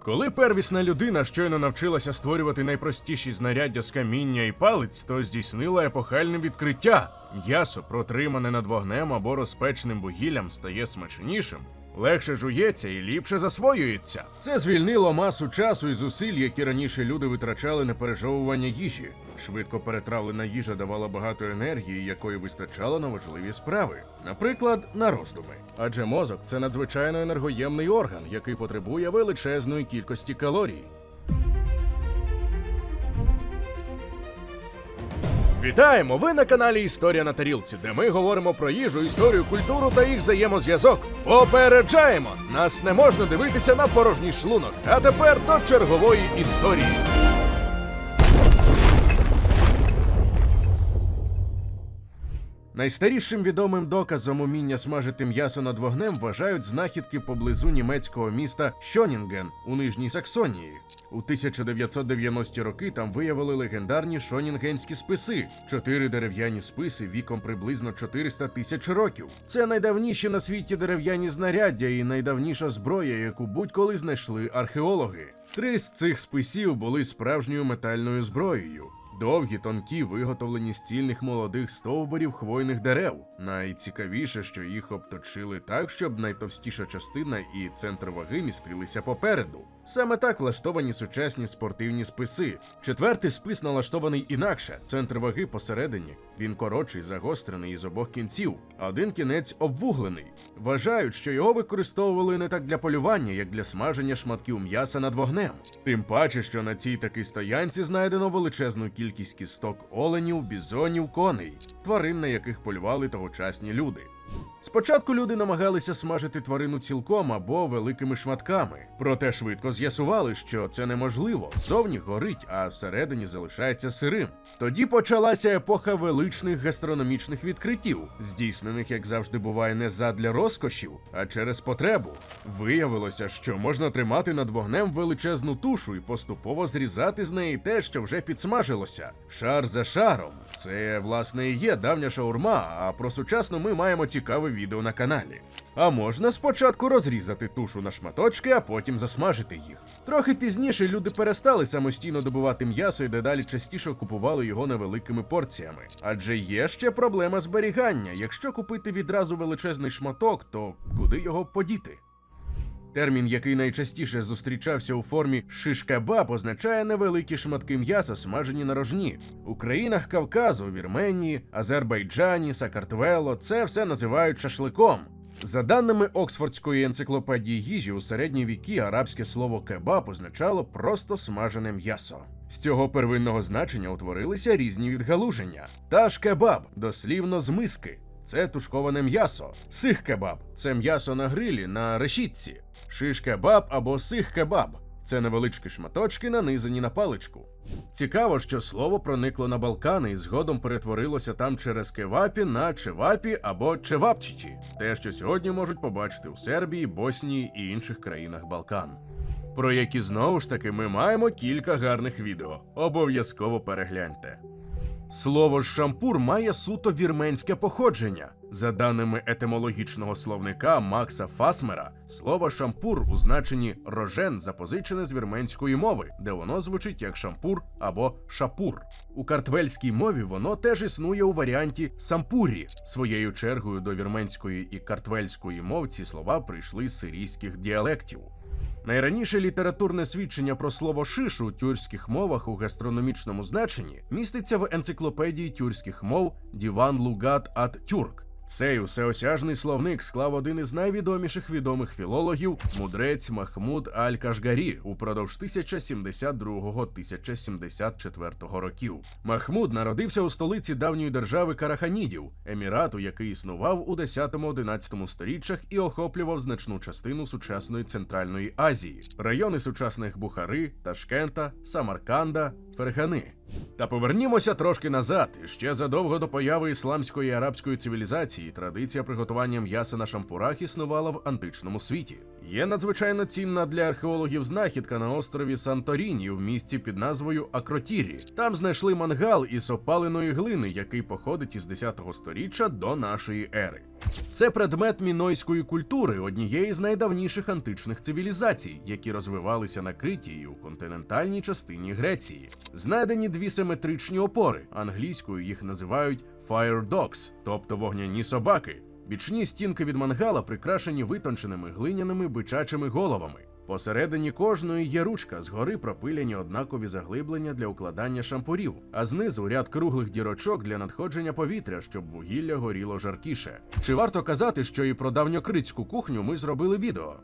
Коли первісна людина щойно навчилася створювати найпростіші знаряддя з каміння і палиць, то здійснила епохальне відкриття. М'ясо, протримане над вогнем або розпеченим вугіллям, стає смачнішим, легше жується і ліпше засвоюється. Це звільнило масу часу і зусиль, які раніше люди витрачали на пережовування їжі. Швидко перетравлена їжа давала багато енергії, якої вистачало на важливі справи. Наприклад, на роздуми. Адже мозок – це надзвичайно енергоємний орган, який потребує величезної кількості калорій. Вітаємо! Ви на каналі Історія на тарілці, де ми говоримо про їжу, історію, культуру та їх взаємозв'язок. Попереджаємо! Нас не можна дивитися на порожній шлунок. А тепер до чергової історії. Найстарішим відомим доказом уміння смажити м'ясо над вогнем вважають знахідки поблизу німецького міста Шонінген у Нижній Саксонії. У 1990-ті роки там виявили легендарні шонінгенські списи – 4 дерев'яні списи віком приблизно 400 тисяч років. Це найдавніші на світі дерев'яні знаряддя і найдавніша зброя, яку будь-коли знайшли археологи. 3 з цих списів були справжньою метальною зброєю. Довгі, тонкі, виготовлені з цільних молодих стовбурів хвойних дерев. Найцікавіше, що їх обточили так, щоб найтовстіша частина і центр ваги містилися попереду. Саме так влаштовані сучасні спортивні списи. 4-й спис налаштований інакше, центр ваги посередині. Він коротший, загострений із обох кінців, а один кінець обвуглений. Вважають, що його використовували не так для полювання, як для смаження шматків м'яса над вогнем. Тим паче, що на цій такій стоянці знайдено величезну кількість кісток оленів, бізонів, коней, тварин, на яких полювали тогочасні люди. Спочатку люди намагалися смажити тварину цілком або великими шматками, проте швидко з'ясували, що це неможливо. Зовні горить, а всередині залишається сирим. Тоді почалася епоха величних гастрономічних відкриттів, здійснених, як завжди буває, не задля розкошів, а через потребу. Виявилося, що можна тримати над вогнем величезну тушу і поступово зрізати з неї те, що вже підсмажилося. Шар за шаром. Це, власне, і є давня шаурма, а про сучасну ми маємо цікаве відео на каналі. А можна спочатку розрізати тушу на шматочки, а потім засмажити їх. Трохи пізніше люди перестали самостійно добувати м'ясо і дедалі частіше купували його невеликими порціями. Адже є ще проблема зберігання. Якщо купити відразу величезний шматок, то куди його подіти? Термін, який найчастіше зустрічався у формі шиш-кебаб, означає невеликі шматки м'яса, смажені на рожні. У країнах Кавказу, Вірменії, Азербайджані, Сакартвело це все називають шашликом. За даними Оксфордської енциклопедії їжі, у середні віки арабське слово «кебаб» означало просто смажене м'ясо. З цього первинного значення утворилися різні відгалуження. Таш-кебаб – дослівно з миски. Це тушковане м'ясо. Сих-кебаб – це м'ясо на грилі, на решітці. Шиш-кебаб або сих-кебаб – це невеличкі шматочки, нанизані на паличку. Цікаво, що слово проникло на Балкани і згодом перетворилося там через кевапі на чевапі або чевапчичі. Те, що сьогодні можуть побачити у Сербії, Боснії і інших країнах Балкан. Про які, знову ж таки, ми маємо кілька гарних відео. Обов'язково перегляньте. Слово «шампур» має суто вірменське походження. За даними етимологічного словника Макса Фасмера, слово «шампур» у значенні «рожен» запозичене з вірменської мови, де воно звучить як «шампур» або «шапур». У картвельській мові воно теж існує у варіанті «сампурі». Своєю чергою до вірменської і картвельської мов ці слова прийшли з сирійських діалектів. Найраніше літературне свідчення про слово «шиш» у тюркських мовах у гастрономічному значенні міститься в енциклопедії тюркських мов «Діван Лугат ат Тюрк». Цей усеосяжний словник склав один із найвідоміших відомих філологів – мудрець Махмуд аль-Кашгарі упродовж 1072-1074 років. Махмуд народився у столиці давньої держави Караханідів, емірату, який існував у 10-11 сторіччях і охоплював значну частину сучасної Центральної Азії, райони сучасних Бухари, Ташкента, Самарканда, Фергани. Та повернімося трошки назад. Ще задовго до появи ісламської і арабської цивілізації традиція приготування м'яса на шампурах існувала в античному світі. Є надзвичайно цінна для археологів знахідка на острові Санторіні в місті під назвою Акротірі. Там знайшли мангал із опаленої глини, який походить із 10-го сторіччя до нашої ери. Це предмет мінойської культури, однієї з найдавніших античних цивілізацій, які розвивалися на Криті і у континентальній частині Греції. Знайдені дві симетричні опори, англійською їх називають fire dogs, тобто вогняні собаки. Бічні стінки від мангала прикрашені витонченими глиняними бичачими головами. Посередині кожної є ручка, згори пропиляні однакові заглиблення для укладання шампурів, а знизу ряд круглих дірочок для надходження повітря, щоб вугілля горіло жаркіше. Чи варто казати, що і про давньокритську кухню ми зробили відео?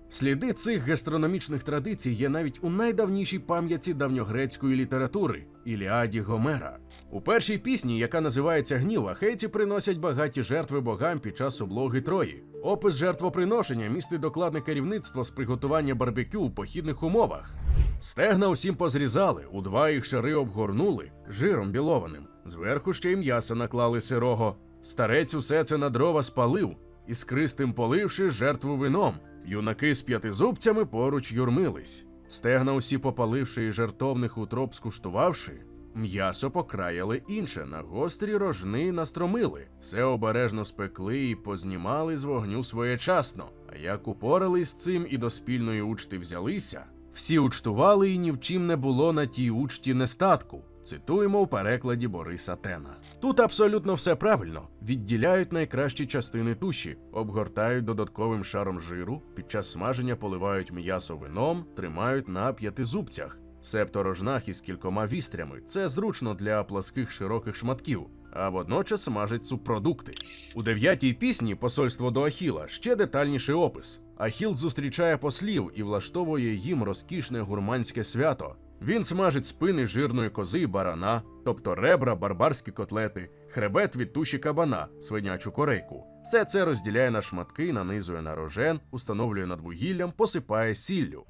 Сліди цих гастрономічних традицій є навіть у найдавнішій пам'яті давньогрецької літератури – Іліаді Гомера. У першій пісні, яка називається «Гнів», ахейці приносять багаті жертви богам під час облоги Трої. Опис жертвоприношення містить докладне керівництво з приготування барбекю у похідних умовах. Стегна усім позрізали, у два їх шари обгорнули жиром білованим. Зверху ще й м'яса наклали сирого. Старець усе це на дрова спалив, іскристим поливши жертву вином. Юнаки з п'ятизубцями поруч юрмились. Стегна усі попаливши і жертовних утроб скуштувавши, м'ясо покраяли інше, на гострі рожни настромили, все обережно спекли і познімали з вогню своєчасно. А як упорались з цим і до спільної учти взялися, всі учтували і ні в чим не було на тій учті нестатку. Цитуємо в перекладі Бориса Тена. Тут абсолютно все правильно. Відділяють найкращі частини туші, обгортають додатковим шаром жиру, під час смаження поливають м'ясо вином, тримають на п'ятизубцях. Себто рожнах із кількома вістрями. Це зручно для пласких широких шматків, а водночас смажать субпродукти. У 9-й пісні «Посольство до Ахіла» ще детальніший опис. Ахіл зустрічає послів і влаштовує їм розкішне гурманське свято. Він смажить спини жирної кози і барана, тобто ребра, барбарські котлети, хребет від туші кабана, свинячу корейку. Все це розділяє на шматки, нанизує на рожен, установлює над вугіллям, посипає сіллю.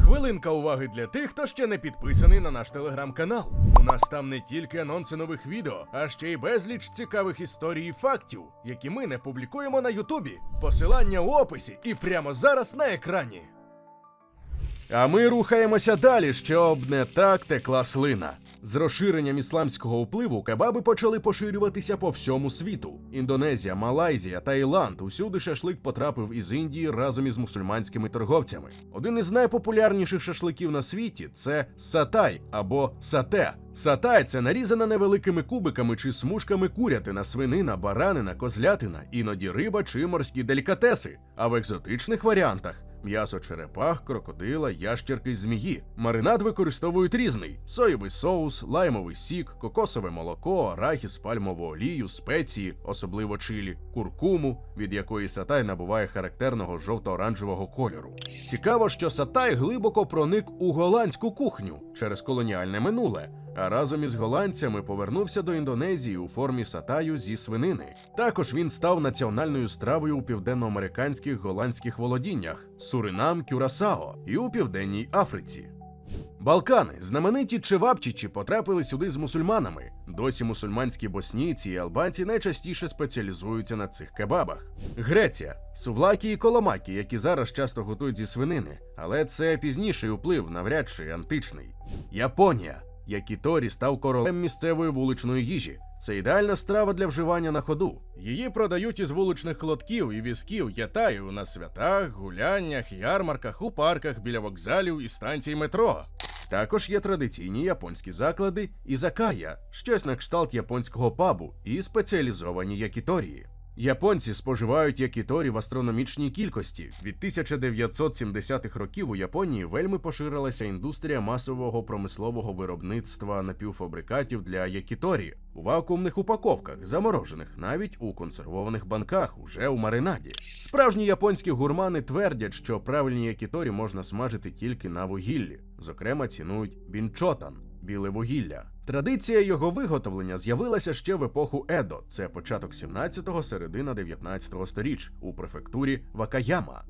Хвилинка уваги для тих, хто ще не підписаний на наш телеграм-канал. У нас там не тільки анонси нових відео, а ще й безліч цікавих історій і фактів, які ми не публікуємо на Ютубі. Посилання у описі і прямо зараз на екрані. А ми рухаємося далі, щоб не так текла слина. З розширенням ісламського впливу кебаби почали поширюватися по всьому світу. Індонезія, Малайзія, Таїланд – усюди шашлик потрапив із Індії разом із мусульманськими торговцями. Один із найпопулярніших шашликів на світі – це сатай або сате. Сатай – це нарізана невеликими кубиками чи смужками курятина, свинина, баранина, козлятина, іноді риба чи морські делікатеси. А в екзотичних варіантах – м'ясо черепах, крокодила, ящерки й змії. Маринад використовують різний – соєвий соус, лаймовий сік, кокосове молоко, арахіс, пальмову олію, спеції, особливо чилі, куркуму, від якої сатай набуває характерного жовто-оранжевого кольору. Цікаво, що сатай глибоко проник у голландську кухню через колоніальне минуле, а разом із голландцями повернувся до Індонезії у формі сатаю зі свинини. Також він став національною стравою у південноамериканських голландських володіннях – Суринам, Кюрасао і у Південній Африці. Балкани, знамениті чевапчичі, потрапили сюди з мусульманами. Досі мусульманські боснійці і албанці найчастіше спеціалізуються на цих кебабах. Греція, сувлакі і коломакі, які зараз часто готують зі свинини, але це пізніший вплив, навряд чи античний. Японія. Якіторі став королем місцевої вуличної їжі. Це ідеальна страва для вживання на ходу. Її продають із вуличних лотків і візків ятаю на святах, гуляннях, ярмарках, у парках, біля вокзалів і станцій метро. Також є традиційні японські заклади ізакая, щось на кшталт японського пабу, і спеціалізовані якіторії. Японці споживають якіторі в астрономічній кількості. Від 1970-х років у Японії вельми поширилася індустрія масового промислового виробництва напівфабрикатів для якіторі у вакуумних упаковках, заморожених, навіть у консервованих банках, уже у маринаді. Справжні японські гурмани твердять, що правильні якіторі можна смажити тільки на вугіллі. Зокрема, цінують бінчотан – біле вугілля. Традиція його виготовлення з'явилася ще в епоху Едо, це початок 17-го, середина 19-го сторіч, у префектурі Вакаяма.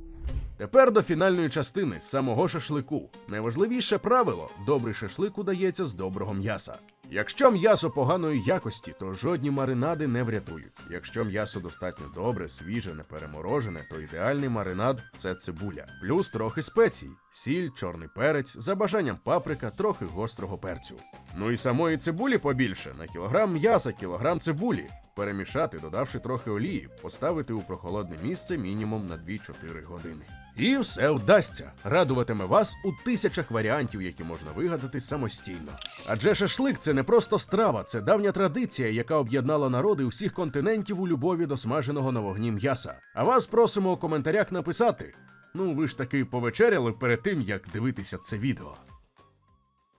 Тепер до фінальної частини самого шашлику. Найважливіше правило – добрий шашлик удається з доброго м'яса. Якщо м'ясо поганої якості, то жодні маринади не врятують. Якщо м'ясо достатньо добре, свіже, не переморожене, то ідеальний маринад – це цибуля. Плюс трохи спецій – сіль, чорний перець, за бажанням паприка, трохи гострого перцю. Ну і самої цибулі побільше – на кілограм м'яса, кілограм цибулі. Перемішати, додавши трохи олії, поставити у прохолодне місце мінімум на 2-4 години. І все вдасться. Радуватиме вас у тисячах варіантів, які можна вигадати самостійно. Адже шашлик – це не просто страва, це давня традиція, яка об'єднала народи усіх континентів у любові до смаженого на вогні м'яса. А вас просимо у коментарях написати. Ну, ви ж таки повечеряли перед тим, як дивитися це відео.